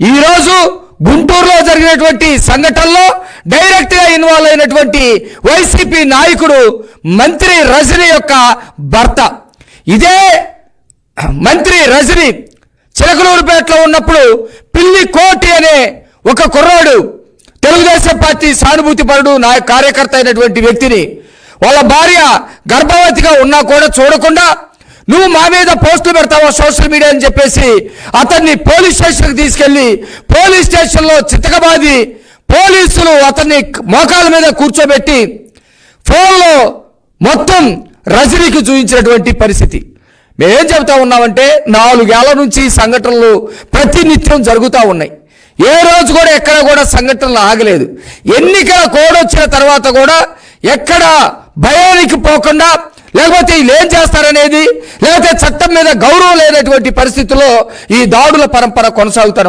ఈరోజు గుంటూరులో జరిగినటువంటి సంఘటనలో డైరెక్ట్గా ఇన్వాల్వ్ అయినటువంటి వైసీపీ నాయకుడు మంత్రి రజనీ యొక్క భర్త. ఇదే మంత్రి రజనీ చిలకలూరుపేటలో ఉన్నప్పుడు పిల్లి కోటి అనే ఒక కుర్రాడు, తెలుగుదేశం పార్టీ సానుభూతి పరుడు కార్యకర్త అయినటువంటి వ్యక్తిని వాళ్ళ భార్య గర్భవతిగా ఉన్నా కూడా చూడకుండా నువ్వు మా మీద పోస్టులు పెడతావా సోషల్ మీడియా అని చెప్పేసి అతన్ని పోలీస్ స్టేషన్కి తీసుకెళ్లి పోలీస్ స్టేషన్లో చితకబాది పోలీసులు అతన్ని మోకాల మీద కూర్చోబెట్టి ఫోన్లో మొత్తం రజనీకి చూపించినటువంటి పరిస్థితి. మేమేం చెబుతా ఉన్నామంటే 4 ఏళ్ల నుంచి సంఘటనలు ప్రతినిత్యం జరుగుతూ ఉన్నాయి. ఏ రోజు కూడా ఎక్కడ కూడా సంఘటనలు ఆగలేదు. ఎన్నికల కోడ్ వచ్చిన తర్వాత కూడా ఎక్కడ భయానికి పోకుండా, లేకపోతే వీళ్ళు ఏం చేస్తారనేది, లేకపోతే చట్టం మీద గౌరవం లేనటువంటి పరిస్థితుల్లో ఈ దాడుల పరంపర కొనసాగుతూనే ఉంది.